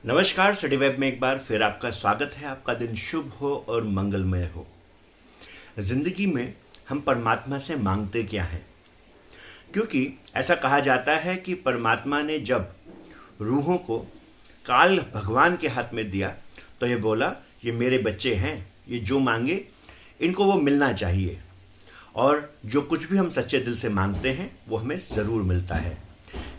नमस्कार। Study web में एक बार फिर आपका स्वागत है। आपका दिन शुभ हो और मंगलमय हो। जिंदगी में हम परमात्मा से मांगते क्या हैं? क्योंकि ऐसा कहा जाता है कि परमात्मा ने जब रूहों को काल भगवान के हाथ में दिया तो ये बोला, ये मेरे बच्चे हैं, ये जो मांगे इनको वो मिलना चाहिए, और जो कुछ भी हम सच्चे दिल से मांगते हैं वो हमें ज़रूर मिलता है।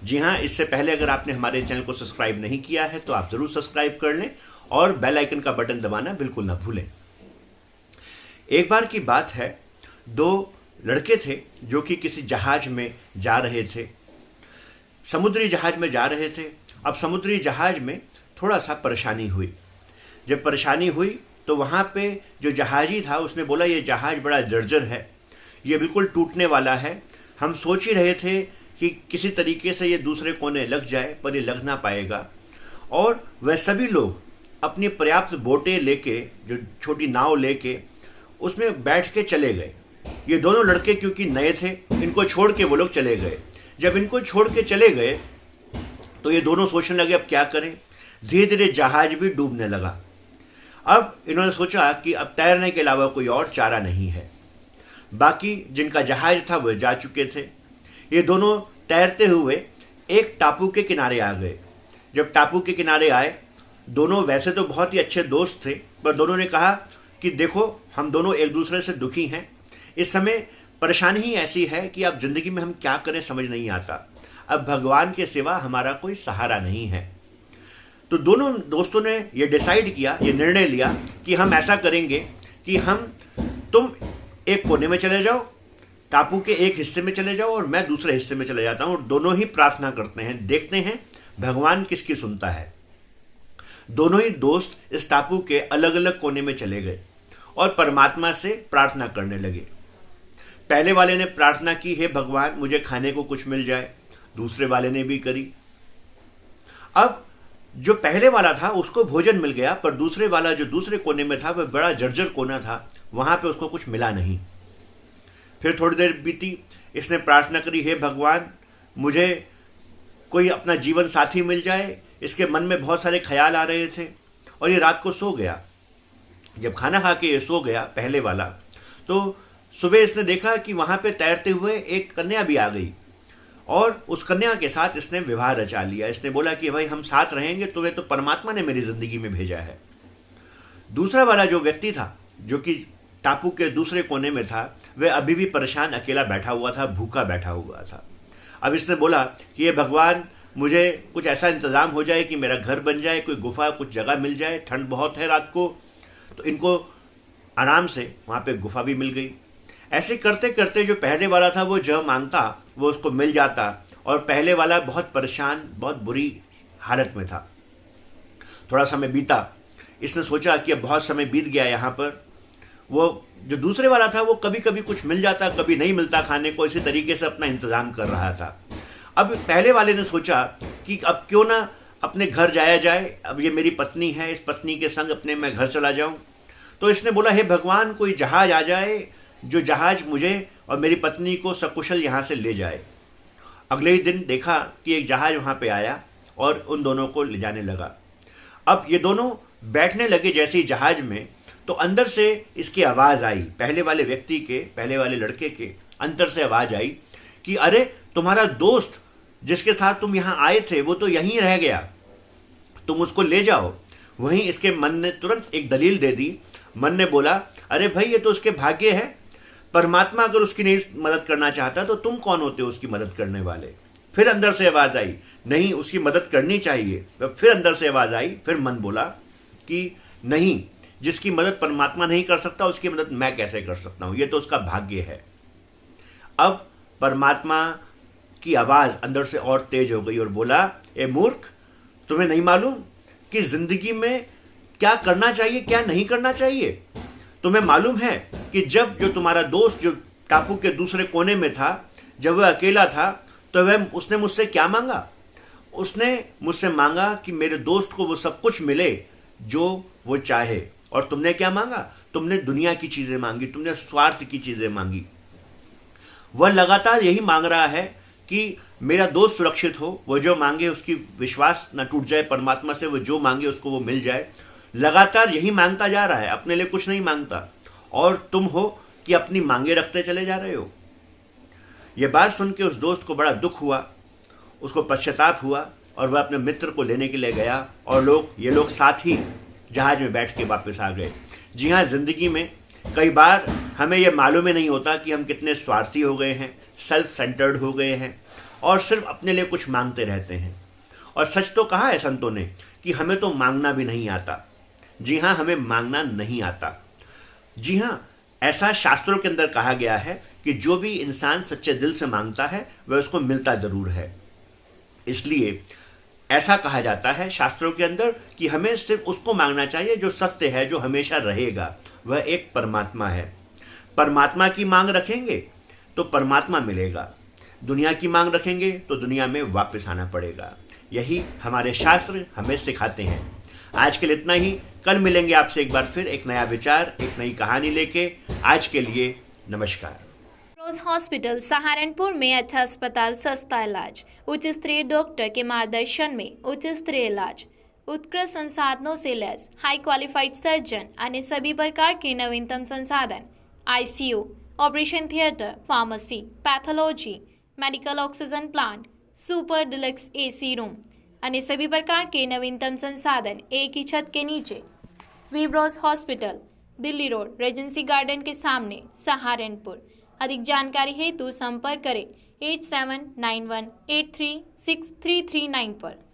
जी हाँ, इससे पहले अगर आपने हमारे चैनल को सब्सक्राइब नहीं किया है तो आप ज़रूर सब्सक्राइब कर लें और बेल आइकन का बटन दबाना बिल्कुल ना भूलें। एक बार की बात है, दो लड़के थे जो कि किसी जहाज में जा रहे थे, समुद्री जहाज में जा रहे थे। अब समुद्री जहाज में थोड़ा सा परेशानी हुई। जब परेशानी हुई तो वहाँ पे जो जहाजी था उसने बोला, ये जहाज बड़ा जर्जर है, ये बिल्कुल टूटने वाला है। हम सोच ही रहे थे कि किसी तरीके से ये दूसरे कोने लग जाए, पर ये लग ना पाएगा। और वह सभी लोग अपनी पर्याप्त बोटें लेके, जो छोटी नाव लेके उसमें बैठ के चले गए। ये दोनों लड़के क्योंकि नए थे, इनको छोड़ के वो लोग चले गए। जब इनको छोड़ के चले गए तो ये दोनों सोचने लगे अब क्या करें। धीरे धीरे जहाज भी डूबने लगा। अब इन्होंने सोचा कि अब तैरने के अलावा कोई और चारा नहीं है। बाकी जिनका जहाज था वह जा चुके थे। ये दोनों तैरते हुए एक टापू के किनारे आ गए। जब टापू के किनारे आए, दोनों वैसे तो बहुत ही अच्छे दोस्त थे, पर दोनों ने कहा कि देखो, हम दोनों एक दूसरे से दुखी हैं। इस समय परेशानी ही ऐसी है कि अब ज़िंदगी में हम क्या करें समझ नहीं आता। अब भगवान के सिवा हमारा कोई सहारा नहीं है। तो दोनों दोस्तों ने ये डिसाइड किया, ये निर्णय लिया कि हम ऐसा करेंगे कि तुम एक कोने में चले जाओ, टापू के एक हिस्से में चले जाओ, और मैं दूसरे हिस्से में चले जाता हूँ, और दोनों ही प्रार्थना करते हैं, देखते हैं भगवान किसकी सुनता है। दोनों ही दोस्त इस टापू के अलग अलग कोने में चले गए और परमात्मा से प्रार्थना करने लगे। पहले वाले ने प्रार्थना की, हे भगवान मुझे खाने को कुछ मिल जाए। दूसरे वाले ने भी करी। अब जो पहले वाला था उसको भोजन मिल गया, पर दूसरे वाला जो दूसरे कोने में था वह बड़ा जर्जर कोना था, वहां पे उसको कुछ मिला नहीं। फिर थोड़ी देर बीती, इसने प्रार्थना करी, हे भगवान मुझे कोई अपना जीवन साथी मिल जाए। इसके मन में बहुत सारे ख्याल आ रहे थे और ये रात को सो गया। जब खाना खा के ये सो गया पहले वाला, तो सुबह इसने देखा कि वहाँ पे तैरते हुए एक कन्या भी आ गई, और उस कन्या के साथ इसने विवाह रचा लिया। इसने बोला कि भाई हम साथ रहेंगे, तुम्हें तो परमात्मा ने मेरी ज़िंदगी में भेजा है। दूसरा वाला जो व्यक्ति था, जो कि टापू के दूसरे कोने में था, वह अभी भी परेशान अकेला बैठा हुआ था, भूखा बैठा हुआ था। अब इसने बोला कि ये भगवान मुझे कुछ ऐसा इंतज़ाम हो जाए कि मेरा घर बन जाए, कोई गुफा कुछ जगह मिल जाए। ठंड बहुत है रात को। तो इनको आराम से वहाँ पे गुफा भी मिल गई। ऐसे करते करते जो पहले वाला था वो जो मांगता वो उसको मिल जाता, और पहले वाला बहुत परेशान, बहुत बुरी हालत में था। थोड़ा समय बीता, इसने सोचा कि अब बहुत समय बीत गया यहाँ पर। वो जो दूसरे वाला था वो कभी कभी कुछ मिल जाता, कभी नहीं मिलता खाने को, इसी तरीके से अपना इंतज़ाम कर रहा था। अब पहले वाले ने सोचा कि अब क्यों ना अपने घर जाया जाए, अब ये मेरी पत्नी है, इस पत्नी के संग अपने मैं घर चला जाऊं। तो इसने बोला, हे भगवान कोई जहाज आ जाए, जो जहाज मुझे और मेरी पत्नी को सकुशल यहाँ से ले जाए। अगले ही दिन देखा कि एक जहाज वहाँ पे आया और उन दोनों को ले जाने लगा। अब ये दोनों बैठने लगे जैसे ही जहाज में, तो अंदर से इसकी आवाज़ आई, पहले वाले व्यक्ति के, पहले वाले लड़के के अंदर से आवाज़ आई कि अरे तुम्हारा दोस्त जिसके साथ तुम यहाँ आए थे वो तो यहीं रह गया, तुम उसको ले जाओ। वहीं इसके मन ने तुरंत एक दलील दे दी। मन ने बोला, अरे भाई ये तो उसके भाग्य है, परमात्मा अगर उसकी नहीं मदद करना चाहता तो तुम कौन होते हो उसकी मदद करने वाले। फिर अंदर से आवाज़ आई, नहीं उसकी मदद करनी चाहिए। फिर अंदर से आवाज़ आई, फिर मन बोला कि नहीं, जिसकी मदद परमात्मा नहीं कर सकता उसकी मदद मैं कैसे कर सकता हूँ, ये तो उसका भाग्य है। अब परमात्मा की आवाज़ अंदर से और तेज हो गई और बोला, ए मूर्ख, तुम्हें नहीं मालूम कि ज़िंदगी में क्या करना चाहिए क्या नहीं करना चाहिए? तुम्हें मालूम है कि जब जो तुम्हारा दोस्त जो टापू के दूसरे कोने में था, जब वह अकेला था, तो उसने मुझसे क्या मांगा? उसने मुझसे मांगा कि मेरे दोस्त को वो सब कुछ मिले जो वो चाहे। और तुमने क्या मांगा? तुमने दुनिया की चीज़ें मांगी, तुमने स्वार्थ की चीज़ें मांगी। वह लगातार यही मांग रहा है कि मेरा दोस्त सुरक्षित हो, वो जो मांगे उसकी विश्वास न टूट जाए परमात्मा से, वो जो मांगे उसको वो मिल जाए, लगातार यही मांगता जा रहा है, अपने लिए कुछ नहीं मांगता, और तुम हो कि अपनी मांगे रखते चले जा रहे हो। ये बात सुन के उस दोस्त को बड़ा दुख हुआ, उसको पश्चाताप हुआ, और वह अपने मित्र को लेने के लिए गया, और ये लोग साथ ही जहाज में बैठ के वापस आ गए। जी हाँ, जिंदगी में कई बार हमें यह मालूम ही नहीं होता कि हम कितने स्वार्थी हो गए हैं, सेल्फ सेंटर्ड हो गए हैं, और सिर्फ अपने लिए कुछ मांगते रहते हैं। और सच तो कहा है संतों ने कि हमें तो मांगना भी नहीं आता। जी हाँ, हमें मांगना नहीं आता। जी हाँ, ऐसा शास्त्रों के अंदर कहा गया है कि जो भी इंसान सच्चे दिल से मांगता है वह उसको मिलता जरूर है। इसलिए ऐसा कहा जाता है शास्त्रों के अंदर कि हमें सिर्फ उसको मांगना चाहिए जो सत्य है, जो हमेशा रहेगा, वह एक परमात्मा है। परमात्मा की मांग रखेंगे तो परमात्मा मिलेगा, दुनिया की मांग रखेंगे तो दुनिया में वापस आना पड़ेगा। यही हमारे शास्त्र हमें सिखाते हैं। आज के लिए इतना ही। कल मिलेंगे आपसे एक बार फिर एक नया विचार, एक नई कहानी लेके। आज के लिए नमस्कार। रोज हॉस्पिटल सहारनपुर में अच्छा अस्पताल, सस्ता इलाज, उच्च स्तरीय डॉक्टर के मार्गदर्शन में उच्च स्तरीय इलाज, उत्कृष्ट संसाधनों से लैस हाई क्वालिफाइड सर्जन अन्य सभी प्रकार के नवीनतम संसाधन, ICU, operation theatre, pharmacy, pathology, medical oxygen plant, super deluxe AC room, अन्य सभी प्रकार के नवीनतम संसाधन एक ही छत के नीचे। वीब्रोस hospital, Delhi road, regency garden के सामने, सहारनपुर। अधिक जानकारी हेतु संपर्क करें 8791836339 पर।